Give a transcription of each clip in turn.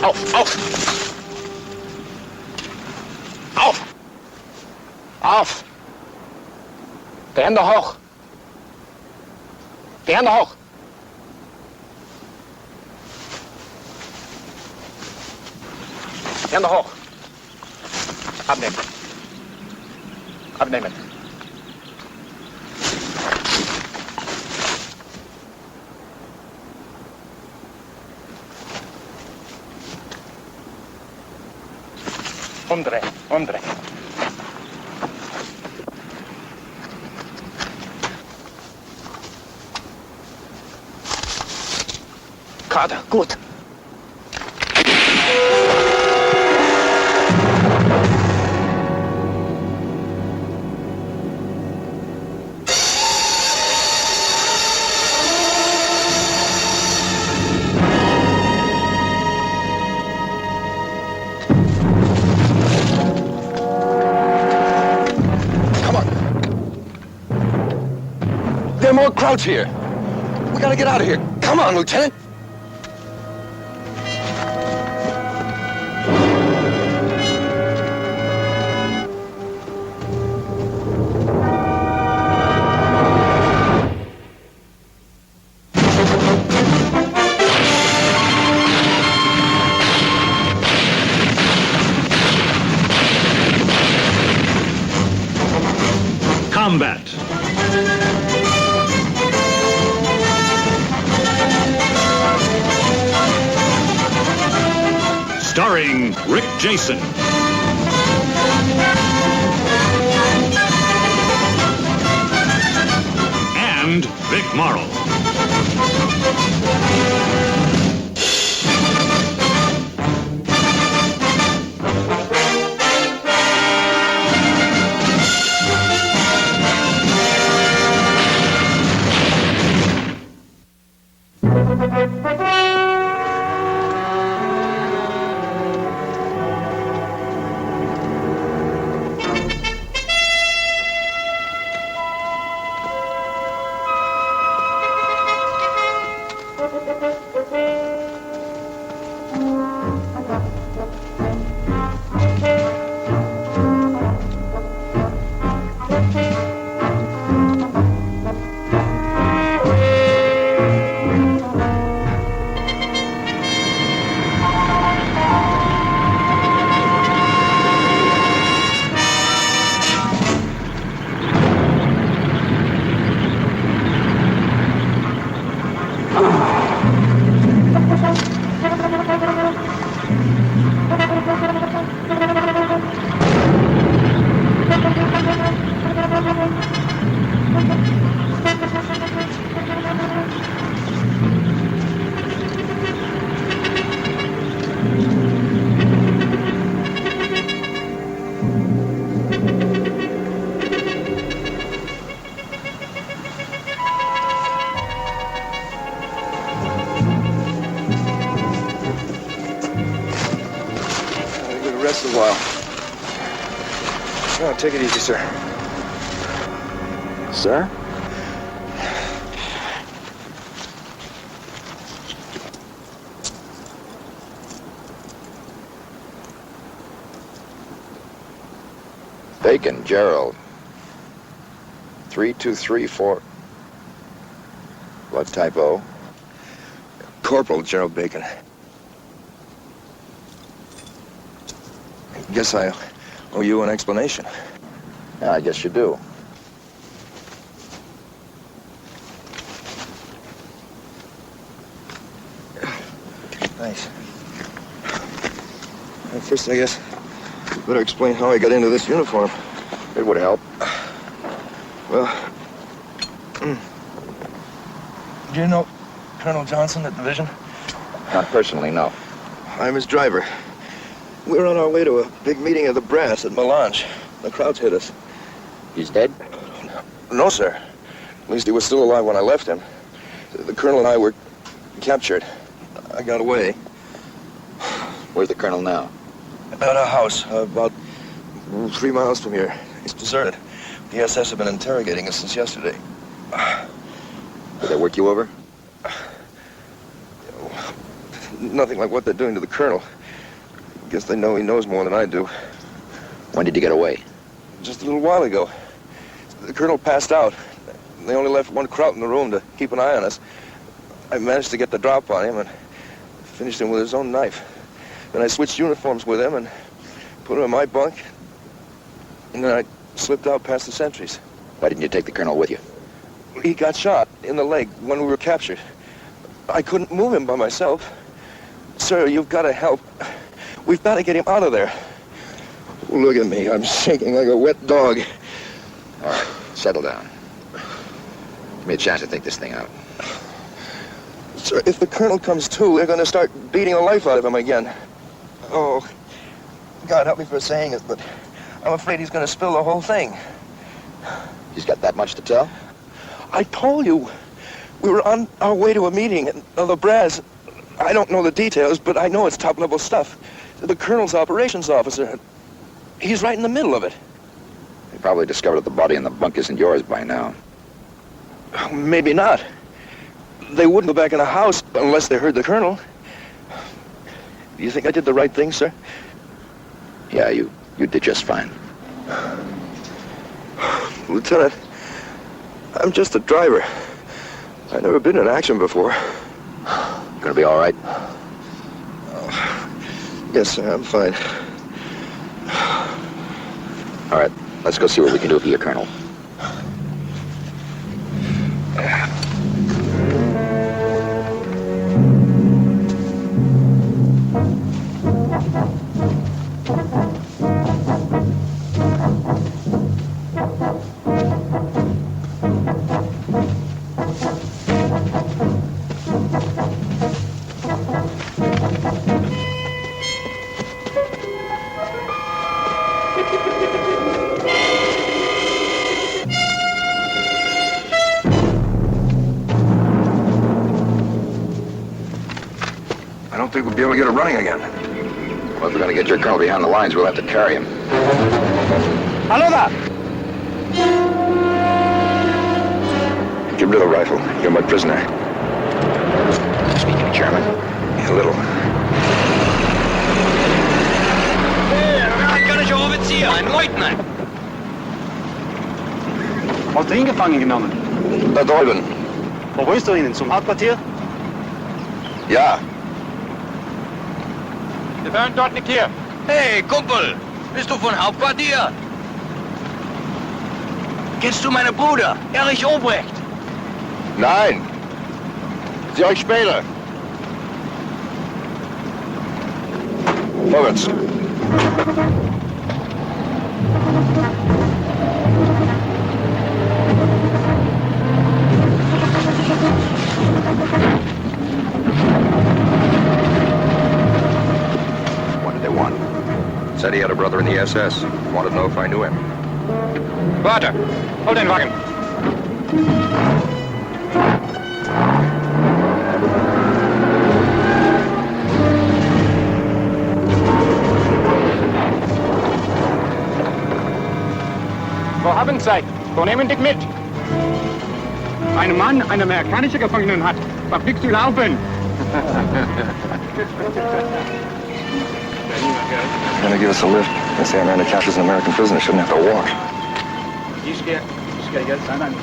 Auf! Auf! Auf! Auf! Die Hände hoch! Die Hände hoch! Hände hoch! Abnehmen! Abnehmen! Umdrehen, umdrehen. Gerade, gut. There are more crowds here. We gotta get out of here. Come on, Lieutenant. Combate. Starring Rick Jason. And Vic Morrow. Rest a while. Oh, take it easy, sir. Sir? Bacon, Gerald. 3234. What typo? Corporal Gerald Bacon. Guess I owe you an explanation. Yeah, I guess you do. Thanks. Well, first, I guess you better explain how I got into this uniform. It would help. Well, do you know Colonel Johnson at Division? Not personally, no. I'm his driver. We were on our way to a big meeting of the brass at Melange. The crowds hit us. He's dead? No, sir. At least he was still alive when I left him. The colonel and I were captured. I got away. Where's the colonel now? At a house about 3 miles from here. It's deserted. The SS have been interrogating us since yesterday. Did they work you over? nothing like what they're doing to the colonel. Guess they know he knows more than I do. When did you get away? Just a little while ago. The colonel passed out. They only left one Kraut in the room to keep an eye on us. I managed to get the drop on him and finished him with his own knife. Then I switched uniforms with him and put him in my bunk. And then I slipped out past the sentries. Why didn't you take the colonel with you? He got shot in the leg when we were captured. I couldn't move him by myself. Sir, you've got to help. We've got to get him out of there. Look at me. I'm shaking like a wet dog. All right, settle down. Give me a chance to think this thing out. Sir, if the colonel comes to, they're going to start beating the life out of him again. Oh, God help me for saying it, but I'm afraid he's going to spill the whole thing. He's got that much to tell? I told you. We were on our way to a meeting at the Brass. I don't know the details, but I know it's top-level stuff. The colonel's operations officer, he's right in the middle of it. He probably discovered that the body in the bunk isn't yours by now. Maybe not. They wouldn't go back in the house unless they heard the colonel. Do you think I did the right thing, sir? Yeah, you did just fine. Lieutenant, I'm just a driver. I've never been in action before. Gonna be all right? Yes, sir, I'm fine. All right, let's go see what we can do for you, Colonel. I don't think we'll be able to get it running again. Well, if we're gonna get your colonel behind the lines, we'll have to carry him. Hallo da! Get rid of the rifle. You're my prisoner. Speaking German? A little. Amerikanischer Offizier, ein Leutnant. Hast du ihn gefangen genommen? Da drüben. Wo willst du hin? Zum Hauptquartier? Ja. Wir hören dort nicht hier. Hey, Kumpel, bist du von Hauptquartier? Kennst du meinen Bruder, Erich Obrecht? Nein. Sie euch später. Vorwärts. What did they want? Said he had a brother in the SS. Wanted to know if I knew him. Warte, hol den Wagen. Wir haben Zeit. Wir nehmen dich mit. Ein Mann eine amerikanische Gefangenen hat. Was fliegst du laufen? Gonna give us a lift. They say Amanda Cash is an American prisoner. Shouldn't have to walk. Ich gehe jetzt an.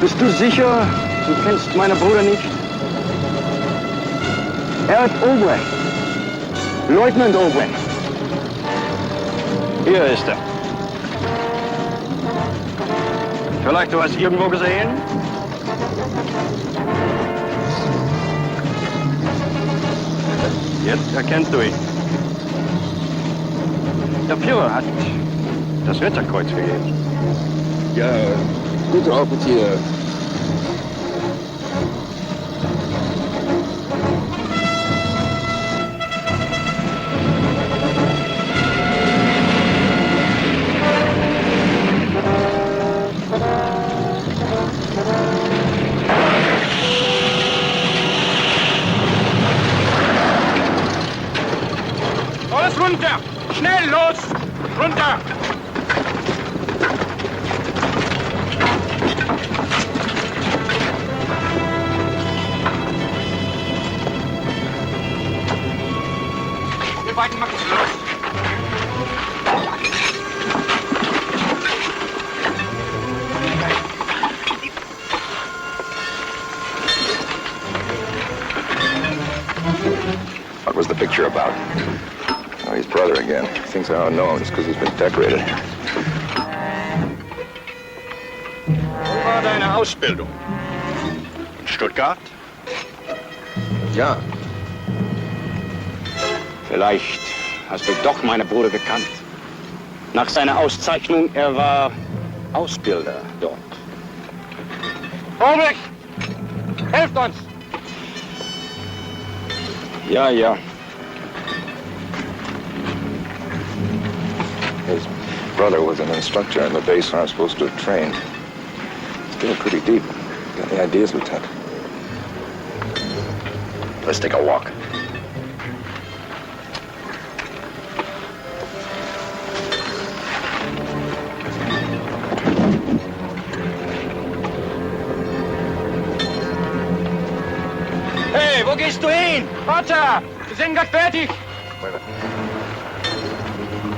Bist du sicher, du kennst meinen Bruder nicht? Erich Obrecht. Leutnant Obrecht. Hier ist er. Vielleicht du hast irgendwo gesehen? Jetzt erkennst du ihn. Der Führer hat das Ritterkreuz gegeben. Ja, gute Appetit. Alles runter! Schnell, los! Runter! Wir beiden machen es los! What was the picture about? Oh, his brother again. Thinks I don't know him just because he's been decorated. Wo war deine Ausbildung? In Stuttgart? Ja. Vielleicht hast du doch meinen Bruder gekannt. Nach seiner Auszeichnung, er war Ausbilder dort. Albrecht! Helft uns! Ja, ja. His brother was an instructor in the base where I'm supposed to have trained. Still pretty deep. Got any ideas, Lieutenant? Let's take a walk. Hey, wo gehst du hin? Vater, wir sind gleich fertig.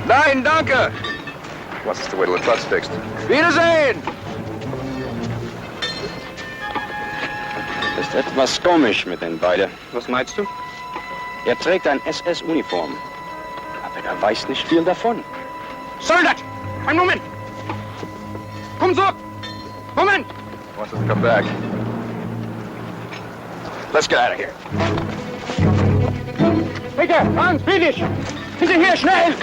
Nein, danke! Wants us to wait till the truck's fixed. Wiedersehen! Ist etwas komisch mit den beiden. Was meinst du? Er trägt ein SS-Uniform, aber er weiß nicht viel davon. Soldat! Einen Moment! Komm zurück! Moment! Wants us to come back. Let's get out of here. Bitte, Hans, bitte dich! Hinterher, schnell!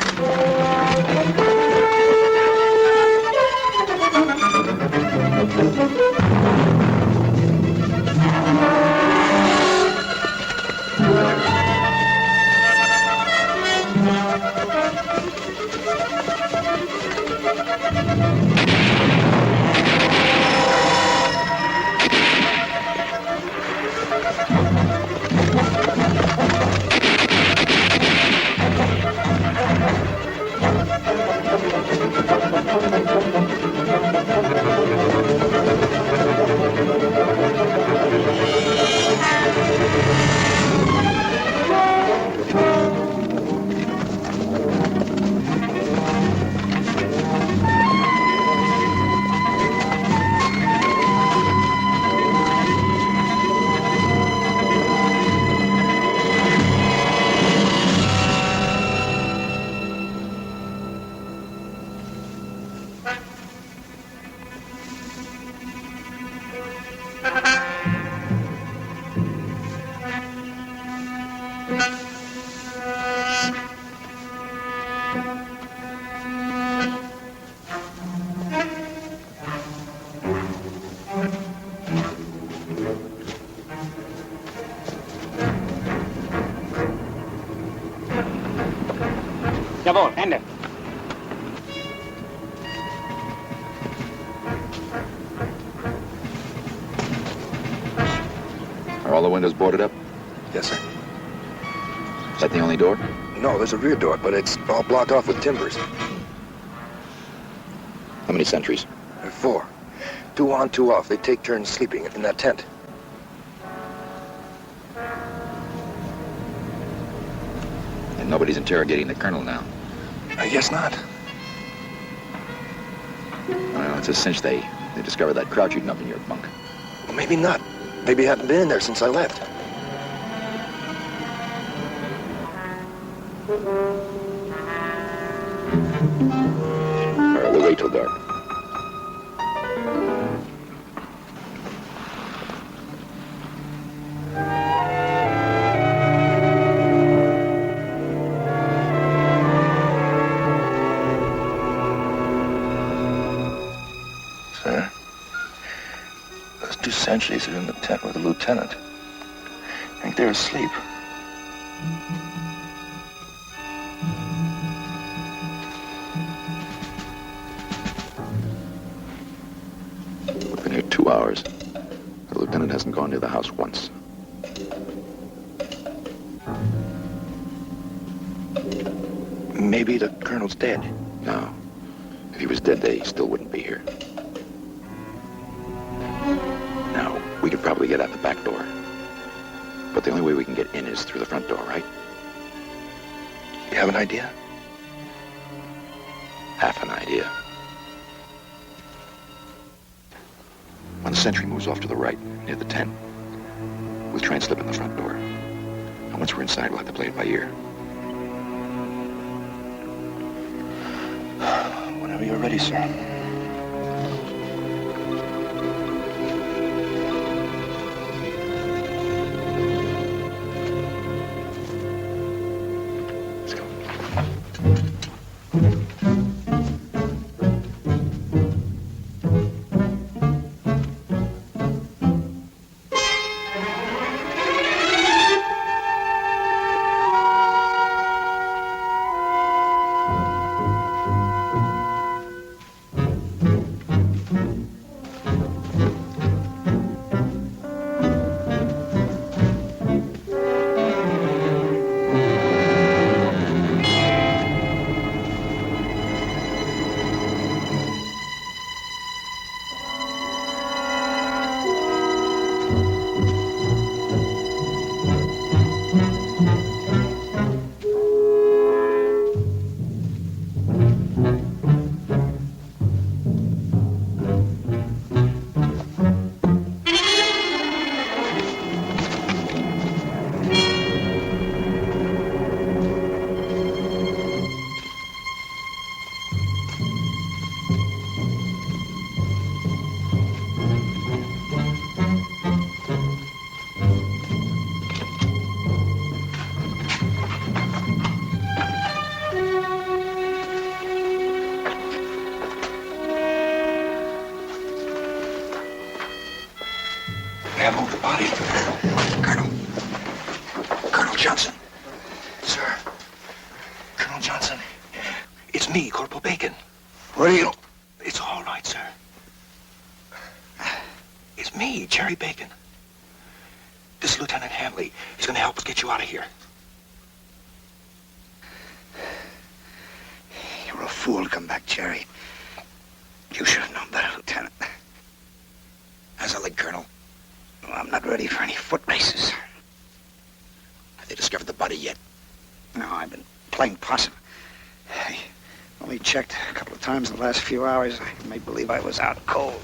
Jawohl, Ende. Are all the windows boarded up? Yes, sir. Is that the only door? No, there's a rear door, but it's all blocked off with timbers. How many sentries? There are 4. 2 on, 2 off. They take turns sleeping in that tent. And nobody's interrogating the colonel now. I guess not. Well, it's a cinch they discovered that crowd shooting up in your bunk. Well, maybe not. Maybe I haven't been in there since I left. All right, we'll wait till dark. sentries are in the tent with the lieutenant. I think they're asleep. We've been here 2 hours. The lieutenant hasn't gone near the house once. Maybe the colonel's dead. No. If he was dead, they still wouldn't be here. Now, we could probably get out the back door. But the only way we can get in is through the front door, right? You have an idea? Half an idea. When the sentry moves off to the right, near the tent, we'll try and slip in the front door. And once we're inside, we'll have to play it by ear. Whenever you're ready, sir. Let's go. Have moved the body. Colonel Johnson. Sir. Colonel Johnson. It's me, Corporal Bacon. What are you? It's all right, sir. It's me, Jerry Bacon. This is Lieutenant Hanley. He's going to help us get you out of here. You're a fool to come back, Jerry. You should have known better, Lieutenant. How's the leg, Colonel? Well, I'm not ready for any foot races. Have they discovered the body yet? No, I've been playing possum. I only checked a couple of times in the last few hours. I made believe I was out cold.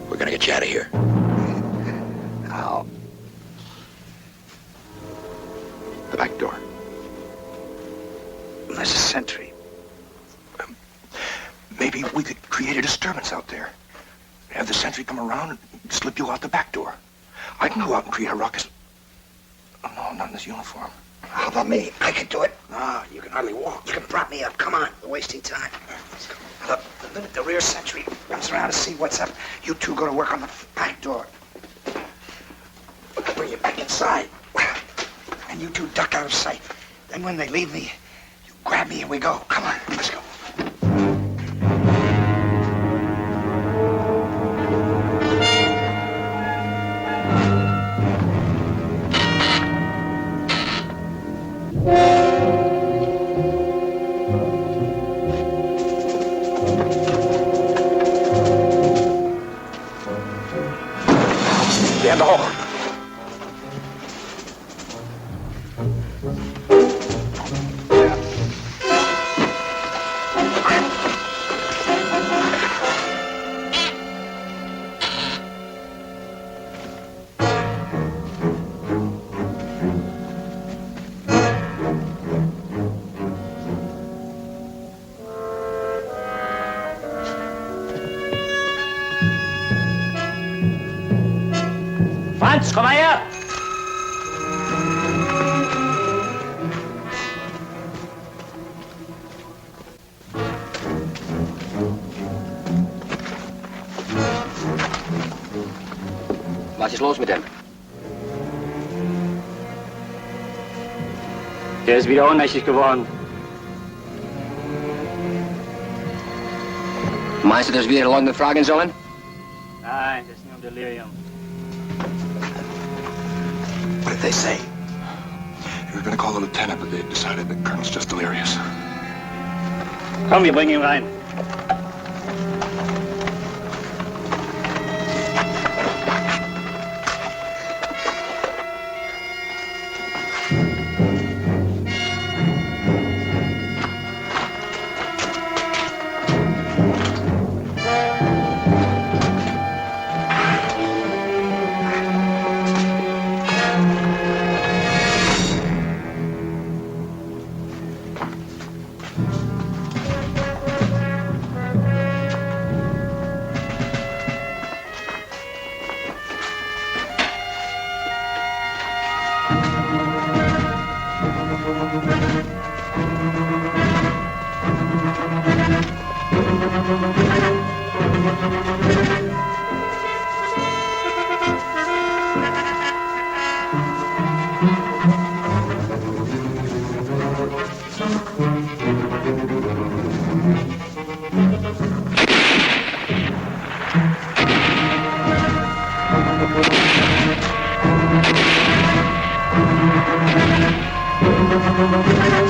We're gonna get you out of here. How? The back door. There's a sentry. Maybe we could create a disturbance out there. Have the sentry come around and slip you out the back door. I can go out and create a ruckus. Oh, no, not in this uniform. How about me? I can do it. No, you can hardly walk. You can prop me up. Come on. We're wasting time. Look, the minute the rear sentry comes around to see what's up, you two go to work on the back door. I'll bring you back inside. And you two duck out of sight. Then when they leave me, you grab me and we go. Come on, let's go. Down the hall. Franz, komm mal her! Was ist los mit dem? Der ist wieder ohnmächtig geworden. Meinst du, dass wir Leute befragen sollen? Nein, das ist nur ein Delirium. What did they say? We were going to call the lieutenant, but they decided the colonel's just delirious. Komm, wir bringen ihn rein.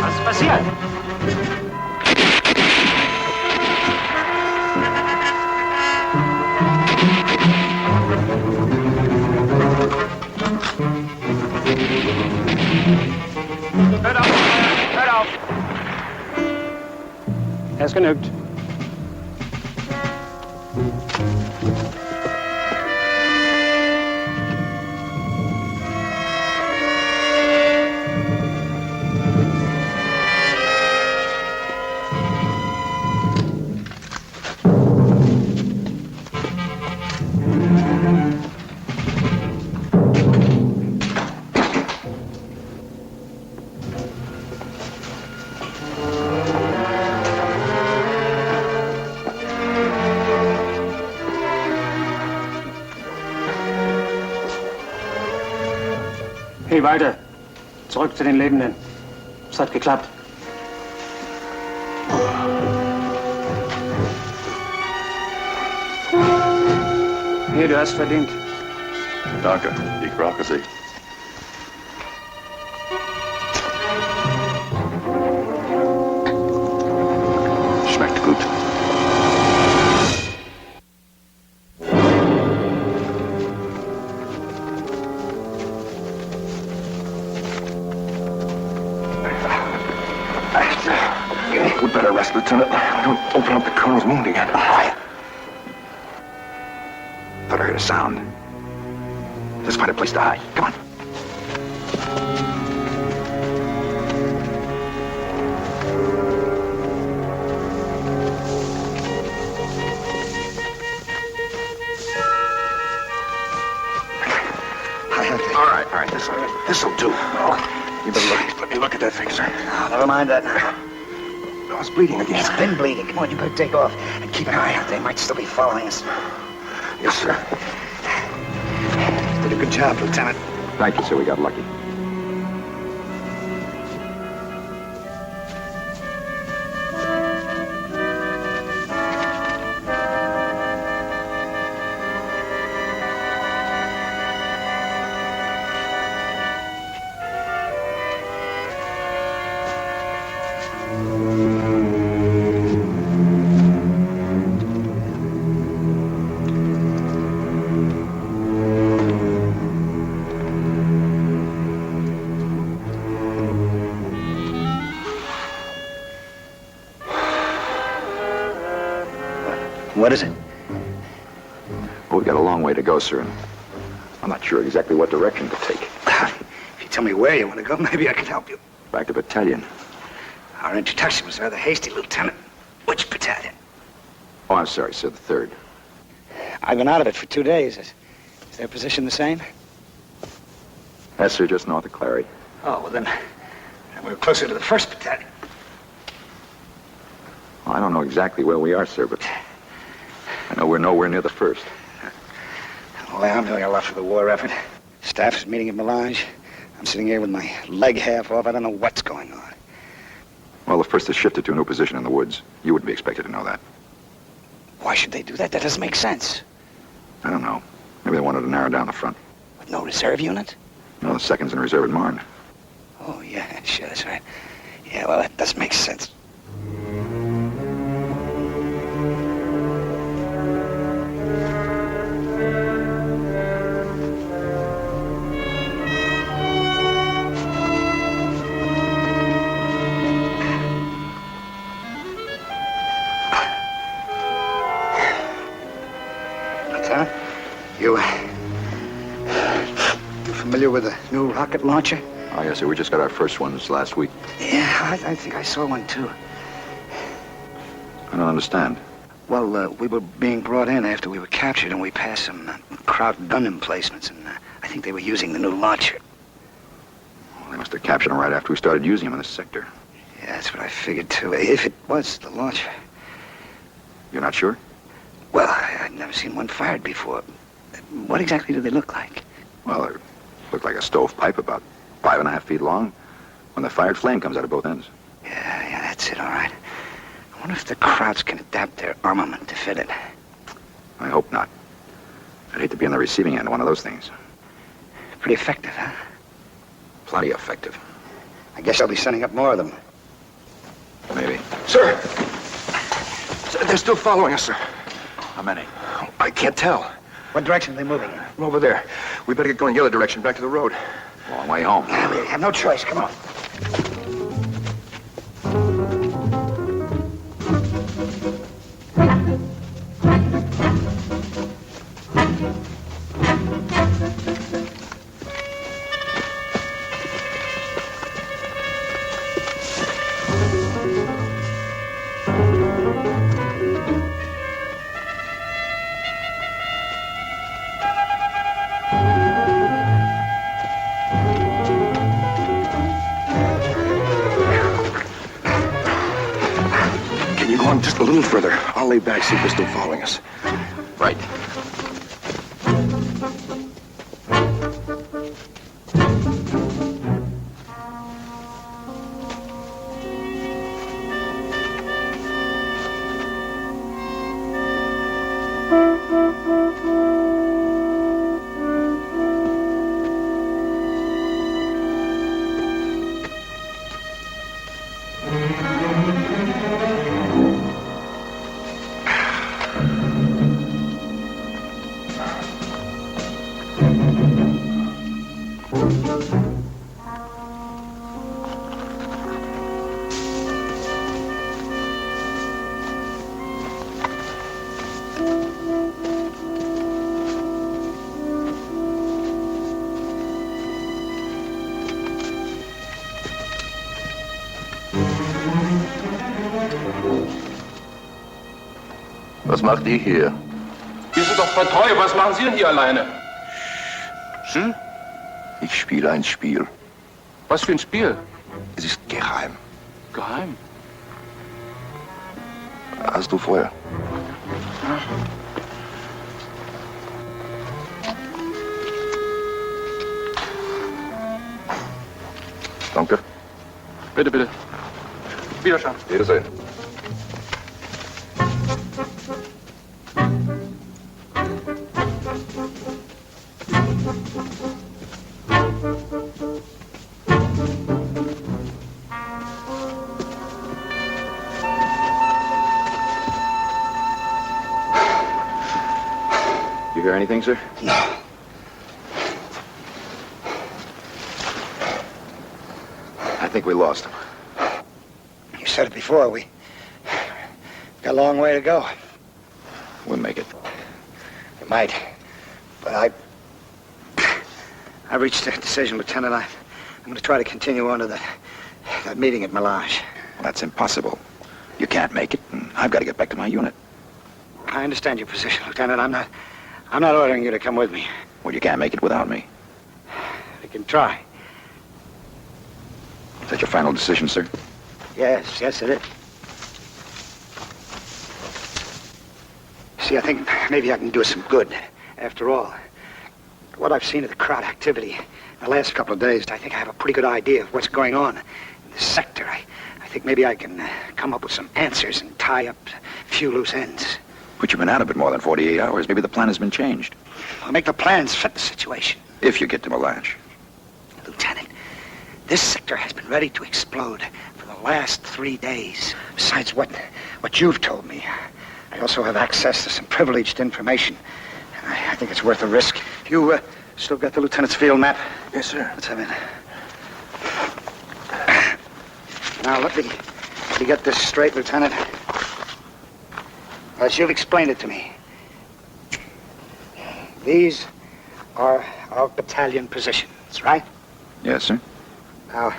Was ist passiert? Hört auf! Hört auf! Es genügt. Hey, weiter. Zurück zu den Lebenden. Es hat geklappt. Hier, du hast verdient. Danke, ich brauche Sie. Schmeckt gut. We'd better rest, Lieutenant. Don't open up the colonel's wound again. Quiet. Thought I heard a sound. Let's find a place to hide. Come on. All right. This'll do. Oh, you better let me look at that thing, sir. Oh, never mind that now. No, it's bleeding again. It's been bleeding. Come on, you better take off and keep an eye out. They might still be following us. Yes, sir. Did a good job, Lieutenant. Thank you, sir. We got lucky. What is it? Well, we've got a long way to go, sir, and I'm not sure exactly what direction to take. If you tell me where you want to go, maybe I can help you. Back to battalion. Our introduction was rather hasty, Lieutenant. Which battalion? Oh, I'm sorry, sir. The 3rd. I've been out of it for 2 days. Is their position the same? Yes, sir, just north of Clary. Oh, well then we're closer to the 1st Battalion. Well, I don't know exactly where we are, sir, but I know we're nowhere near the 1st. Well, I'm doing a lot for the war effort. Staff is meeting at Melange. I'm sitting here with my leg half off. I don't know what's going on. Well, the 1st has shifted to a new position in the woods. You wouldn't be expected to know that. Why should they do that? That doesn't make sense. I don't know. Maybe they wanted to narrow down the front. With no reserve unit? No, the 2nd's in reserve at Marne. Oh, yeah, sure, that's right. Yeah, well, that does make sense. You familiar with the new rocket launcher? Oh, yes, sir. We just got our first ones last week. Yeah, I think I saw one, too. I don't understand. Well, we were being brought in after we were captured, and we passed some Kraut gun emplacements, and I think they were using the new launcher. Well, they must have captured them right after we started using them in this sector. Yeah, that's what I figured, too. If it was the launcher. You're not sure? Well, I'd never seen one fired before. What exactly do they look like? Well, they look like a stovepipe about 5.5 feet long. When they're fired, flame comes out of both ends. Yeah, that's it, all right. I wonder if the Krauts can adapt their armament to fit it. I hope not. I'd hate to be on the receiving end of one of those things. Pretty effective, huh? Plenty effective. I guess I'll be sending up more of them. Maybe. Sir! They're still following us, sir. How many? I can't tell. What direction are they moving in? Over there. We better get going the other direction, back to the road. Long way home. We have no choice. Come on. Just a little further. I'll lay back, see if they're still following us. Right. Was macht ihr hier? Wir sind doch vertreu. Was machen Sie denn hier alleine? Sie? Ich spiele ein Spiel. Was für ein Spiel? Es ist geheim. Geheim? Hast du Feuer? Danke. Bitte, bitte. Wiederschauen. Wiedersehen. You hear anything, sir? No. I think we lost him. You said it before. We got a long way to go. We'll make it. We might. But I reached a decision, Lieutenant. I'm going to try to continue on to that meeting at Melange. Well, that's impossible. You can't make it, and I've got to get back to my unit. I understand your position, Lieutenant. I'm not ordering you to come with me. Well, you can't make it without me. can try. Is that your final decision, sir? Yes, it is. See, I think maybe I can do some good, after all. What I've seen of the crowd activity in the last couple of days, I think I have a pretty good idea of what's going on in this sector. I think maybe I can come up with some answers and tie up a few loose ends. But you've been out of it more than 48 hours. Maybe the plan has been changed. I'll make the plans fit the situation. If you get to Melange. Lieutenant, this sector has been ready to explode for the last 3 days. Besides what you've told me, I also have access to some privileged information. I think it's worth a risk. You still got the lieutenant's field map? Yes, sir. Let's have it. Now, let me get this straight, Lieutenant. As you've explained it to me, these are our battalion positions, right? Yes, sir. Now,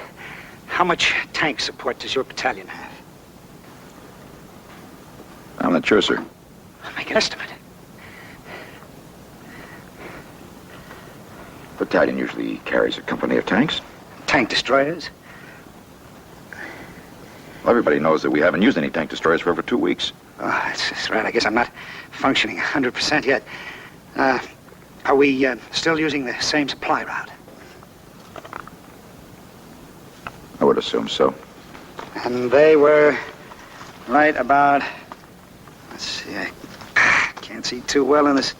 how much tank support does your battalion have? I'm not sure, sir. Make an estimate. Battalion usually carries a company of tanks. Tank destroyers? Well, everybody knows that we haven't used any tank destroyers for over 2 weeks. Oh, that's right. I guess I'm not functioning 100% yet. Are we still using the same supply route? I would assume so. And they were right about... Let's see, I can't see too well in this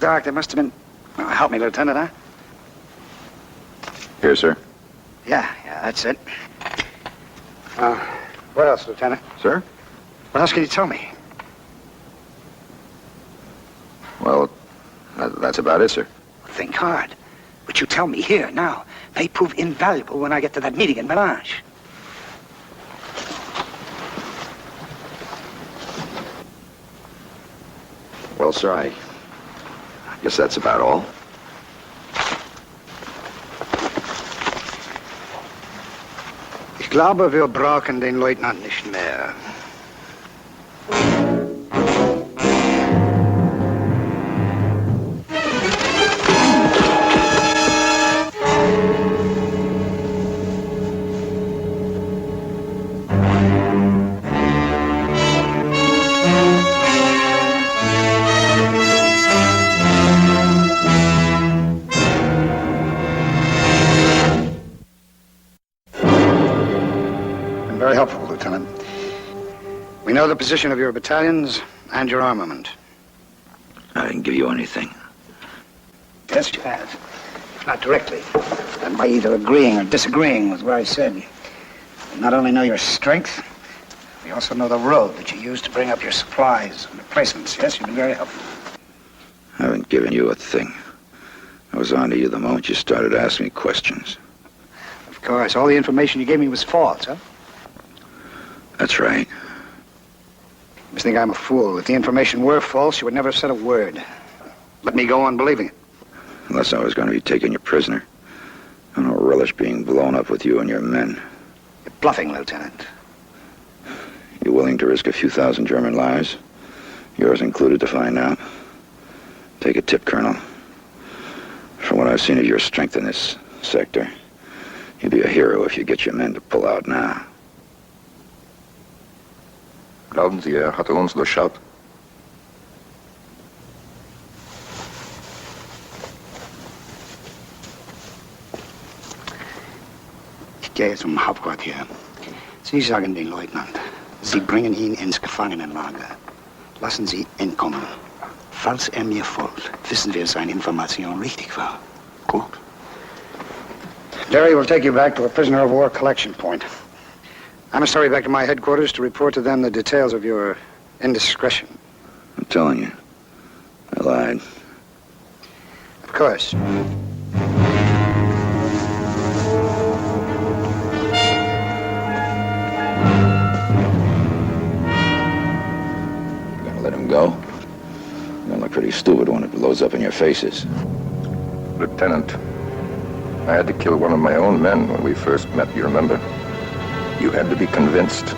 dark. There must have been... Oh, help me, Lieutenant, huh? Here, sir. Yeah, that's it. What else, Lieutenant? Sir? What else can you tell me? Well, that's about it, sir. Think hard. What you tell me here, now, may prove invaluable when I get to that meeting in Melange. Well, sir, I guess that's about all. Ich glaube, wir brauchen den Leutnant nicht mehr. Very helpful, Lieutenant. We know the position of your battalions and your armament. I didn't give you anything. Yes, you have. Not directly. And by either agreeing or disagreeing with what I said. We not only know your strength, we also know the road that you used to bring up your supplies and replacements. Yes, you've been very helpful. I haven't given you a thing. I was on to you the moment you started asking me questions. Of course, all the information you gave me was false, huh? That's right. You must think I'm a fool. If the information were false, you would never have said a word. Let me go on believing it. Unless I was going to be taking you prisoner. I don't relish being blown up with you and your men. You're bluffing, Lieutenant. You willing to risk a few thousand German lives? Yours included, to find out? Take a tip, Colonel. From what I've seen of your strength in this sector, you'd be a hero if you get your men to pull out now. Glauben Sie, hat uns durchschaut? Ich gehe zum Hauptquartier. Sie sagen den Leutnant, Sie bringen ihn ins Gefangenenlager. Lassen Sie ihn kommen. Falls mir folgt, wissen wir, seine Information richtig war. Gut. Jerry will take you back to a prisoner of war collection point. I must hurry back to my headquarters to report to them the details of your indiscretion. I'm telling you, I lied. Of course. You gonna let him go? You're gonna look pretty stupid when it blows up in your faces. Lieutenant, I had to kill one of my own men when we first met, you remember? You had to be convinced.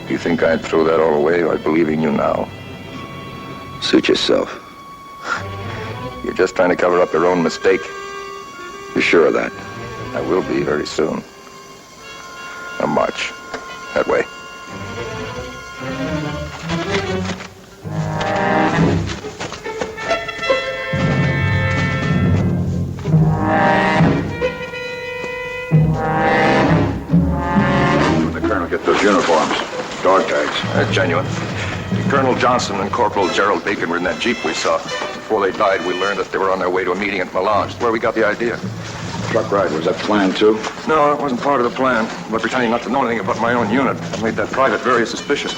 You think I'd throw that all away by believing you now? Suit yourself. You're just trying to cover up your own mistake. You're sure of that? I will be very soon. Now march. That way. Where'd the colonel get those uniforms? Dog tags. They're genuine. Colonel Johnson and Corporal Gerald Bacon were in that Jeep we saw. Before they died, we learned that they were on their way to a meeting at Milan. That's where we got the idea. Truck ride, was that planned too? No, it wasn't part of the plan. But pretending not to know anything about my own unit, I made that private very suspicious.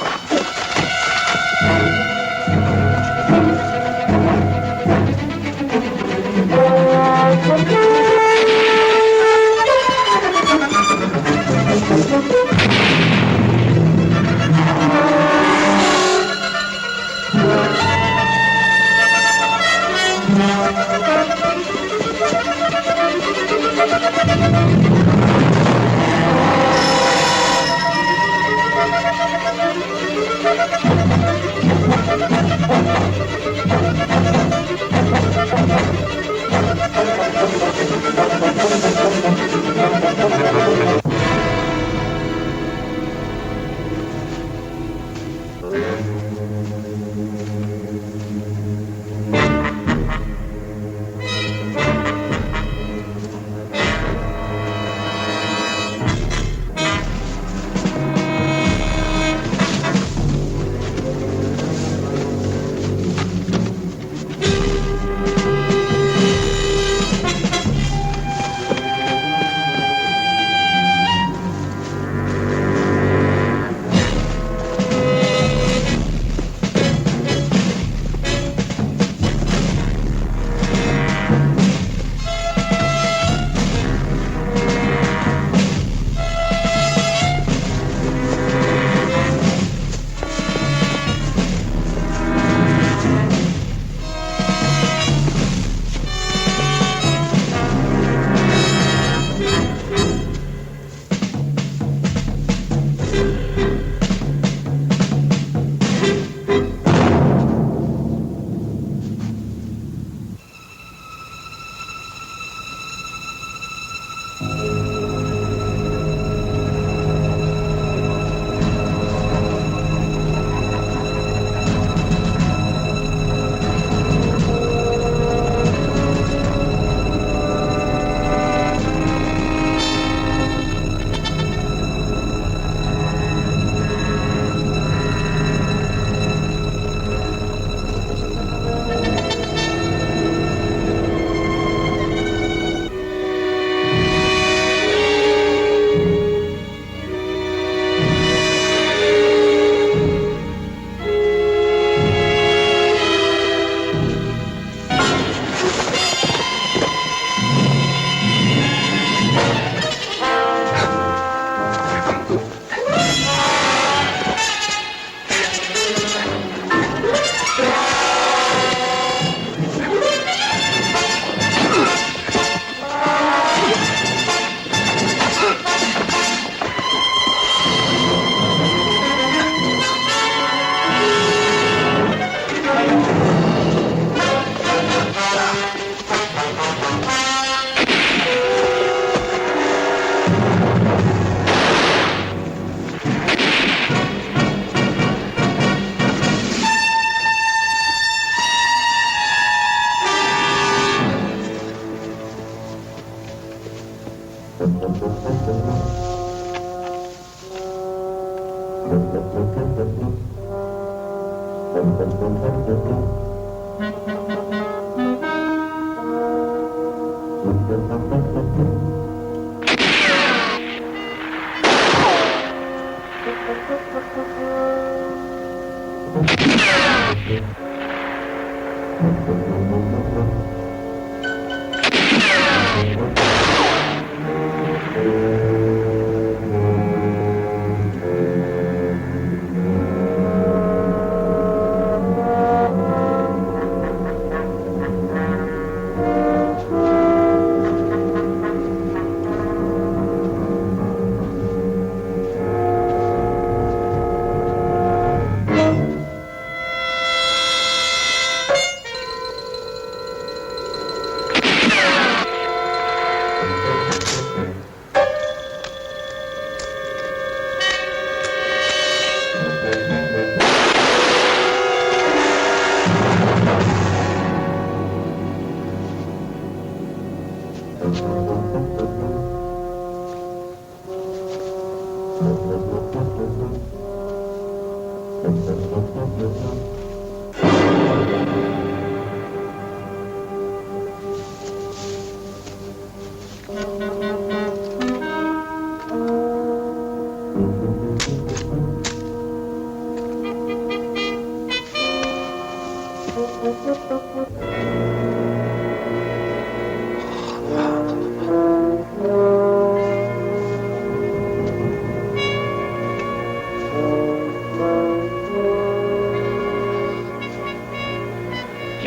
You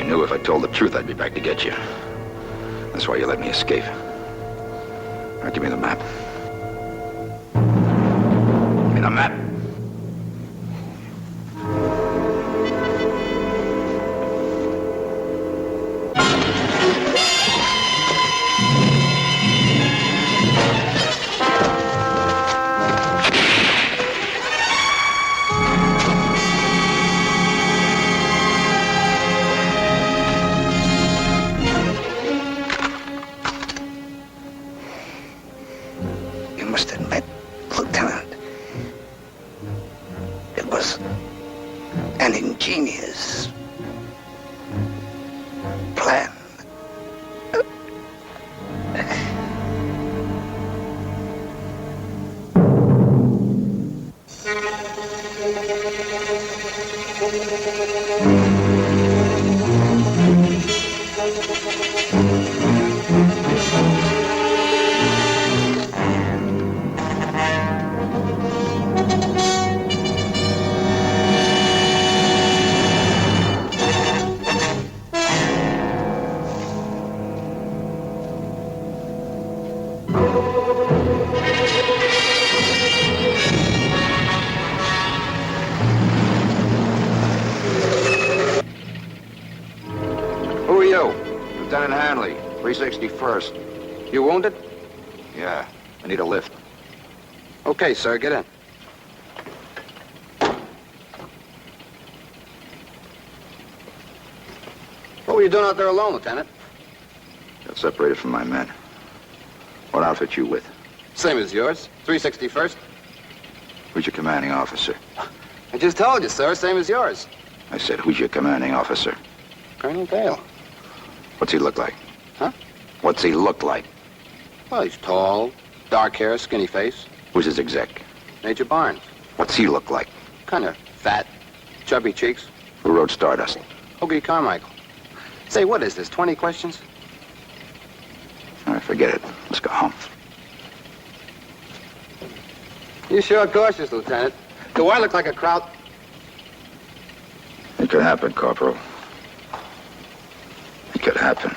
knew if I told the truth, I'd be back to get you. That's why you let me escape. Now give me the map. Give me the map. You must admit, Lieutenant, it was an ingenious plan. Who are you? Lieutenant Hanley, 361st. You wounded? Yeah, I need a lift. Okay, sir, get in. What were you doing out there alone, Lieutenant? Got separated from my men. What outfit you with? Same as yours, 361st. Who's your commanding officer? I just told you, sir, same as yours. I said, who's your commanding officer? Colonel Dale. What's he look like? Huh? What's he look like? Well, he's tall, dark hair, skinny face. Who's his exec? Major Barnes. What's he look like? Kind of fat, chubby cheeks. Who wrote Stardust? Hoagie Carmichael. Say, what is this, 20 questions? All right, forget it. Let's go home. You sure cautious, Lieutenant. Do I look like a kraut? It could happen, Corporal. It could happen.